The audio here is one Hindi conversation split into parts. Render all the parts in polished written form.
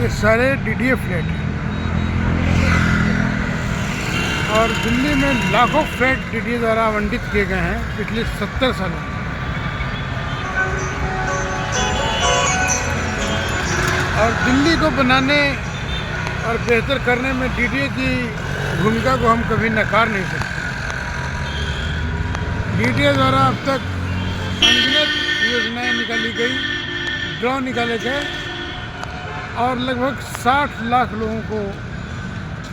ये सारे डीडीए फ्लैट हैं और दिल्ली में लाखों फ्लैट डीडीए द्वारा आवंटित किए गए हैं पिछले 70 सालों में। और दिल्ली को बनाने और बेहतर करने में डीडीए की भूमिका को हम कभी नकार नहीं सकते। डीडीए द्वारा अब तक अनगिनत योजनाएं निकाली गई, ड्रॉ निकाले गए और लगभग 60 लाख लोगों को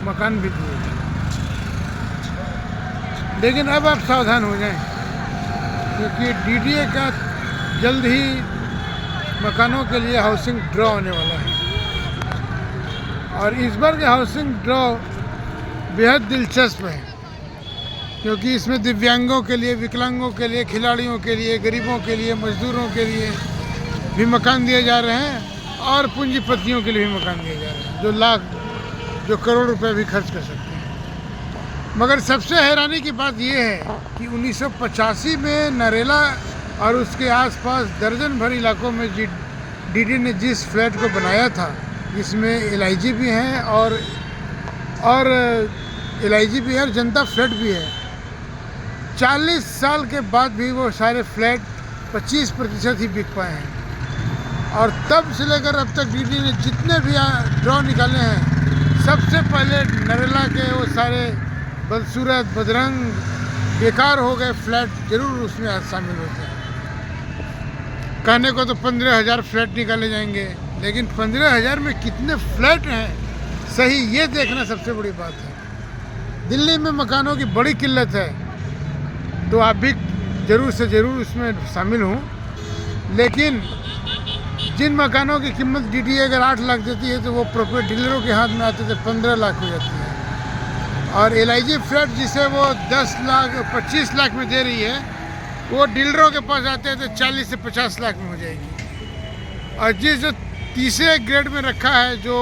मकान भी दिए गए। लेकिन अब आप सावधान हो जाएं, क्योंकि डीडीए का जल्द ही मकानों के लिए हाउसिंग ड्रॉ होने वाला है। और इस बार के हाउसिंग ड्रॉ बेहद दिलचस्प है, क्योंकि इसमें दिव्यांगों के लिए, विकलांगों के लिए, खिलाड़ियों के लिए, गरीबों के लिए, मजदूरों के लिए भी मकान दिए जा रहे हैं और पूंजीपतियों के लिए भी मकान दिए जा रहे हैं जो करोड़ रुपए भी खर्च कर सकते हैं। मगर सबसे हैरानी की बात यह है कि 1985 में नरेला और उसके आसपास दर्जन भर इलाकों में डीडीए ने जिस फ्लैट को बनाया था, जिसमें एलआईजी भी हैं और एलआईजी भी है और जनता फ्लैट भी है, 40 साल के बाद भी वो सारे फ्लैट 25% ही बिक पाए हैं। और तब से लेकर अब तक डीडीए ने जितने भी ड्रॉ निकाले हैं, सबसे पहले नरेला के वो सारे बदसूरत, बदरंग, बेकार हो गए फ्लैट जरूर उसमें शामिल होते हैं। कहने को तो 15,000 फ्लैट निकाले जाएंगे, लेकिन 15,000 में कितने फ्लैट हैं सही ये देखना सबसे बड़ी बात है। दिल्ली में मकानों की बड़ी किल्लत है, तो आप भी ज़रूर से ज़रूर उसमें शामिल हों। लेकिन जिन मकानों की कीमत डीडीए अगर 8 लाख देती है, तो वो प्रॉपर्टी डीलरों के हाथ में आते थे 15 लाख हो जाती है। और एलआईजी फ्लैट जिसे वो 10 लाख 25 लाख में दे रही है, वो डीलरों के पास आते थे 40 से 50 लाख में हो जाएगी। और जो तीसरे ग्रेड में रखा है, जो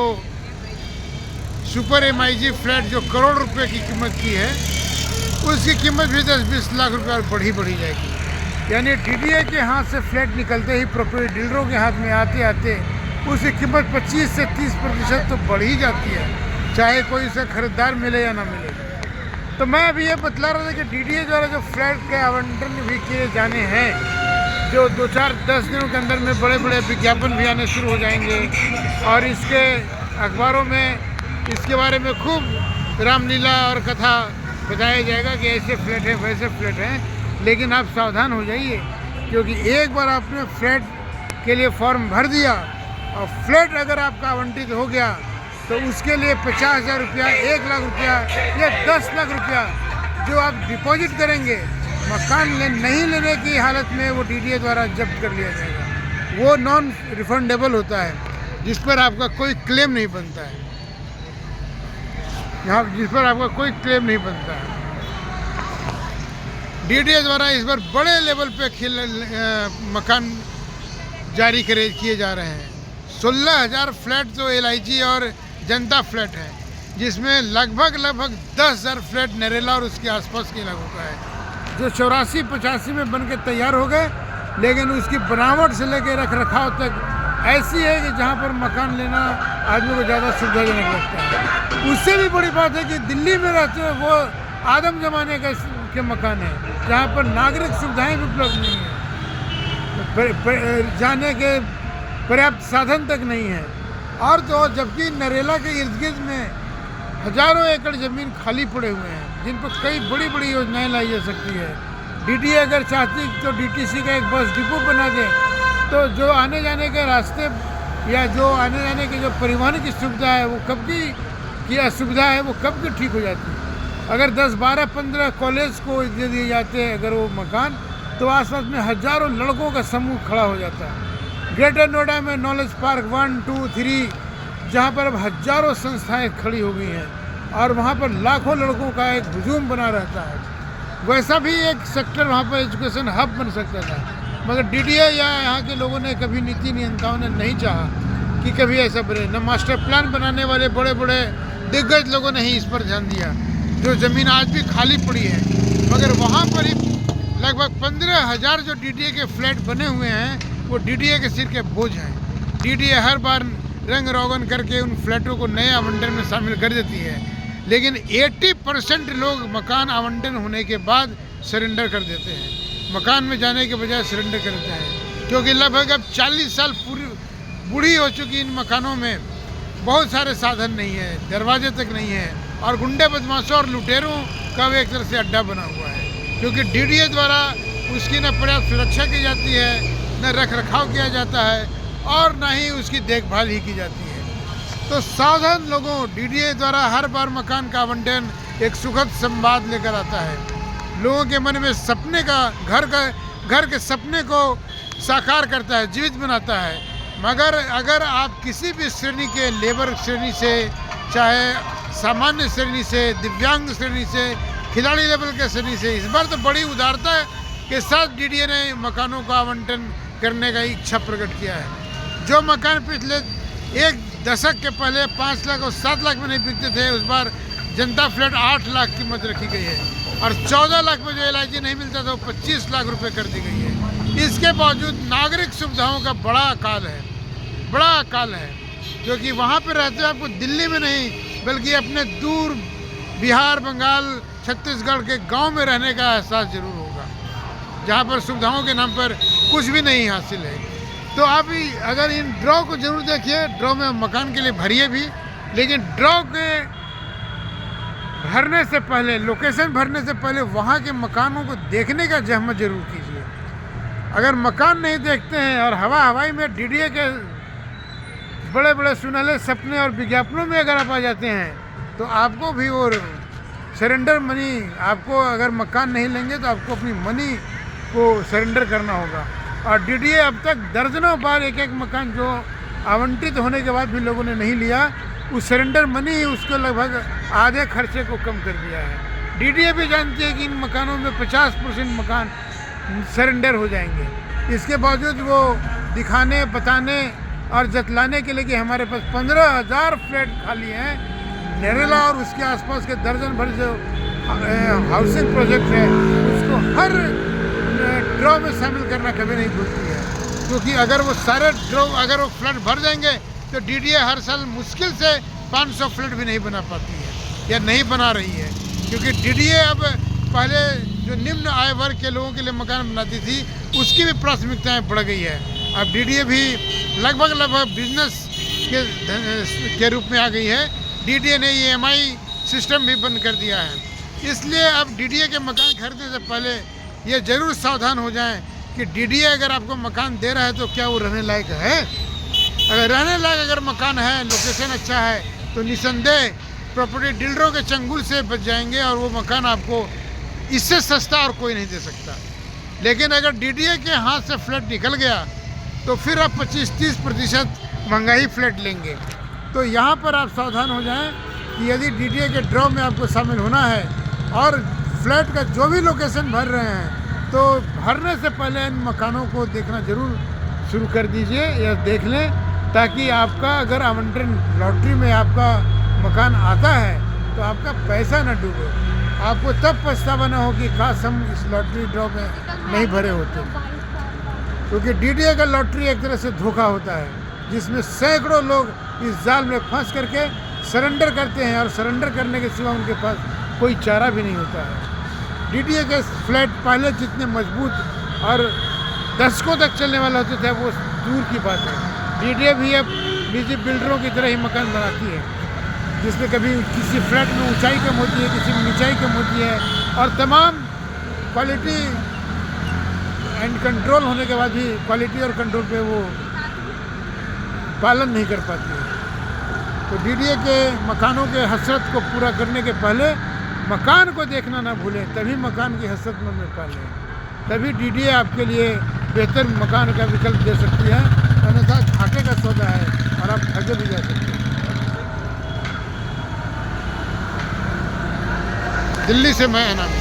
सुपर एमआईजी फ्लैट जो करोड़ रुपए की कीमत की है, उसकी कीमत भी 10-20 लाख रुपए और बढ़ी जाएगी। यानी डीडीए के हाथ से फ्लैट निकलते ही प्रॉपर्टी डीलरों के हाथ में आते आते उसकी कीमत 25 से 30% तो बढ़ ही जाती है, चाहे कोई उसे खरीदार मिले या ना मिले। तो मैं अभी ये बतला रहा था कि डीडीए द्वारा जो फ्लैट के आवंटन भी किए जाने हैं, जो 2-4-10 दिनों के अंदर में बड़े बड़े विज्ञापन भी आने शुरू हो जाएंगे और इसके अखबारों में इसके बारे में खूब रामलीला और कथा बताया जाएगा कि ऐसे फ्लैट हैं, वैसे फ्लैट हैं। लेकिन आप सावधान हो जाइए, क्योंकि एक बार आपने फ्लैट के लिए फॉर्म भर दिया और फ्लैट अगर आपका आवंटित हो गया, तो उसके लिए 50,000 रुपया, 1 लाख रुपया या 10 लाख रुपया जो आप डिपॉजिट करेंगे, मकान नहीं लेने की हालत में वो डीडीए द्वारा जब्त कर लिया जाएगा। वो नॉन रिफंडेबल होता है, जिस पर आपका कोई क्लेम नहीं बनता है, जिस पर आपका कोई क्लेम नहीं बनता है। डीडीए द्वारा इस बार बड़े लेवल पे मकान जारी किए जा रहे हैं। 16,000 फ्लैट जो एलआईजी और जनता फ्लैट है, जिसमें लगभग 10,000 फ्लैट नरेला और उसके आसपास के इलाकों का है, जो 84-85 में बन के तैयार हो गए। लेकिन उसकी बनावट से लेकर रख रखाव तक ऐसी है कि जहाँ पर मकान लेना आदमी को ज़्यादा सुविधाजनक लगता है। उससे भी बड़ी बात है कि दिल्ली में रहते हुए वो आदम जमाने के मकान है, जहाँ पर नागरिक सुविधाएं भी उपलब्ध नहीं है, जाने के पर्याप्त साधन तक नहीं है। और तो जबकि नरेला के इर्द गिर्द में हजारों एकड़ ज़मीन खाली पड़े हुए हैं, जिन पर कई बड़ी बड़ी योजनाएं लाई जा सकती है। डीडीए अगर चाहती तो डीटीसी का एक बस डिपो बना दे, तो जो आने जाने के रास्ते या जो आने जाने की जो परिवहन की सुविधा है, वो कब की असुविधा है, वो कब की ठीक हो जाती है। अगर 10, 12, 15 कॉलेज को दे दिए जाते हैं अगर वो मकान, तो आसपास में हजारों लड़कों का समूह खड़ा हो जाता है। ग्रेटर नोएडा में नॉलेज पार्क 1, 2, 3, जहाँ पर अब हजारों संस्थाएं खड़ी हो गई हैं और वहाँ पर लाखों लड़कों का एक हुजूम बना रहता है। वैसा भी एक सेक्टर वहाँ पर एजुकेशन हब बन सकता था, मगर डीडीए या यहाँ के लोगों ने कभी, नीति नियंताओं ने नहीं चाहा कि कभी ऐसा बने। न मास्टर प्लान बनाने वाले बड़े बड़े दिग्गज लोगों ने ही इस पर ध्यान दिया। जो ज़मीन आज भी खाली पड़ी है, मगर वहाँ पर ही लगभग 15,000 जो डीडीए के फ्लैट बने हुए हैं, वो डीडीए के सिर के बोझ हैं। डीडीए हर बार रंग रोगन करके उन फ्लैटों को नए आवंटन में शामिल कर देती है, लेकिन 80% लोग मकान आवंटन होने के बाद सरेंडर कर देते हैं, मकान में जाने के बजाय सरेंडर कर देते हैं, क्योंकि लगभग अब 40 साल पूरी बूढ़ी हो चुकी इन मकानों में बहुत सारे साधन नहीं है, दरवाजे तक नहीं है, और गुंडे बदमाशों और लुटेरों का भी एक तरह से अड्डा बना हुआ है, क्योंकि डीडीए द्वारा उसकी न पर्याप्त सुरक्षा की जाती है, न रख रखाव किया जाता है, और न ही उसकी देखभाल ही की जाती है। तो सावधान लोगों, डीडीए द्वारा हर बार मकान का आवंटन एक सुखद संवाद लेकर आता है, लोगों के मन में सपने का घर के सपने को साकार करता है, जीवित बनाता है। मगर अगर आप किसी भी श्रेणी के, लेबर श्रेणी से, चाहे सामान्य श्रेणी से, दिव्यांग श्रेणी से, खिलाड़ी लेवल के श्रेणी से, इस बार तो बड़ी उदारता के साथ डीडीए ने मकानों का आवंटन करने का इच्छा प्रकट किया है। जो मकान पिछले एक दशक के पहले 5 लाख और 7 लाख में नहीं बिकते थे, उस बार जनता फ्लैट 8 लाख कीमत रखी गई है, और 14 लाख में जो LIG नहीं मिलता था वो 25 लाख रुपए कर दी गई है। इसके बावजूद नागरिक सुविधाओं का बड़ा अकाल है, क्योंकि वहाँ पर रहते आपको दिल्ली में नहीं बल्कि अपने दूर बिहार, बंगाल, छत्तीसगढ़ के गांव में रहने का एहसास जरूर होगा, जहाँ पर सुविधाओं के नाम पर कुछ भी नहीं हासिल है। तो आप अगर इन ड्रॉ को जरूर देखिए, ड्रॉ में मकान के लिए भरिए भी, लेकिन ड्रॉ के भरने से पहले, लोकेशन भरने से पहले वहाँ के मकानों को देखने का जहमत जरूर कीजिए। अगर मकान नहीं देखते हैं और हवाई में डीडीए के बड़े बड़े सुनहले सपने और विज्ञापनों में अगर आप आ जाते हैं, तो आपको भी वो सरेंडर मनी, आपको अगर मकान नहीं लेंगे तो आपको अपनी मनी को सरेंडर करना होगा। और डीडीए अब तक दर्जनों बार एक मकान जो आवंटित होने के बाद भी लोगों ने नहीं लिया, उस सरेंडर मनी ही उसको लगभग आधे खर्चे को कम कर दिया है। डीडीए भी जानती है कि इन मकानों में 50% मकान सरेंडर हो जाएंगे, इसके बावजूद वो दिखाने, बताने और जतलाने के लिए कि हमारे पास 15,000 फ्लैट खाली हैं, नरेला और उसके आसपास के दर्जन भर जो हाउसिंग प्रोजेक्ट है उसको हर ड्रॉ में शामिल करना कभी नहीं भूलती है, क्योंकि अगर वो सारे ड्रॉ, अगर वो फ्लैट भर जाएंगे तो डीडीए हर साल मुश्किल से 500 फ्लैट भी नहीं बना पाती है या नहीं बना रही है, क्योंकि डीडीए अब पहले जो निम्न आय वर्ग के लोगों के लिए मकान बनाती थी उसकी भी प्राथमिकताएं बढ़ गई है। अब डीडीए भी लगभग बिजनेस के रूप में आ गई है। डीडीए ने EMI सिस्टम भी बंद कर दिया है, इसलिए अब डीडीए के मकान खरीदने से पहले ये ज़रूर सावधान हो जाएं कि डीडीए अगर आपको मकान दे रहा है तो क्या वो रहने लायक है। अगर रहने लायक अगर मकान है, लोकेशन अच्छा है, तो निसंदेह प्रॉपर्टी डीलरों के चंगुल से बच जाएंगे और वो मकान आपको इससे सस्ता और कोई नहीं दे सकता। लेकिन अगर डीडीए के हाथ से फ्लैट निकल गया तो फिर आप 25-30% महंगाई फ्लैट लेंगे। तो यहाँ पर आप सावधान हो जाएं कि यदि डीडीए के ड्रॉ में आपको शामिल होना है और फ्लैट का जो भी लोकेशन भर रहे हैं, तो भरने से पहले इन मकानों को देखना ज़रूर शुरू कर दीजिए या देख लें, ताकि आपका अगर आवंटन लॉटरी में आपका मकान आता है तो आपका पैसा न डूबे, आपको तब पछतावा न हो कि काश हम इस लॉटरी ड्रॉ में नहीं भरे होते। क्योंकि डीडीए का लॉटरी एक तरह से धोखा होता है, जिसमें सैकड़ों लोग इस जाल में फंस करके सरेंडर करते हैं और सरेंडर करने के सिवा उनके पास कोई चारा भी नहीं होता है। डीडीए के फ्लैट पहले जितने मजबूत और दशकों तक चलने वाले होते थे वो दूर की बात है। डीडीए भी अब निजी बिल्डरों की तरह ही मकान बनाती है, जिसमें कभी किसी फ्लैट में ऊंचाई कम होती है, किसी में नीचाई कम होती है, और तमाम क्वालिटी एंड कंट्रोल होने के बाद भी क्वालिटी और कंट्रोल पे वो पालन नहीं कर पाती है। तो डीडीए के मकानों के हसरत को पूरा करने के पहले मकान को देखना ना भूलें, तभी मकान की हसरत मन में पालें, तभी डीडीए आपके लिए बेहतर मकान का विकल्प दे सकती है। अन्यथा घाटे का सौदा है और आप ठगे भी जा सकते हैं। दिल्ली से मैं एनाम।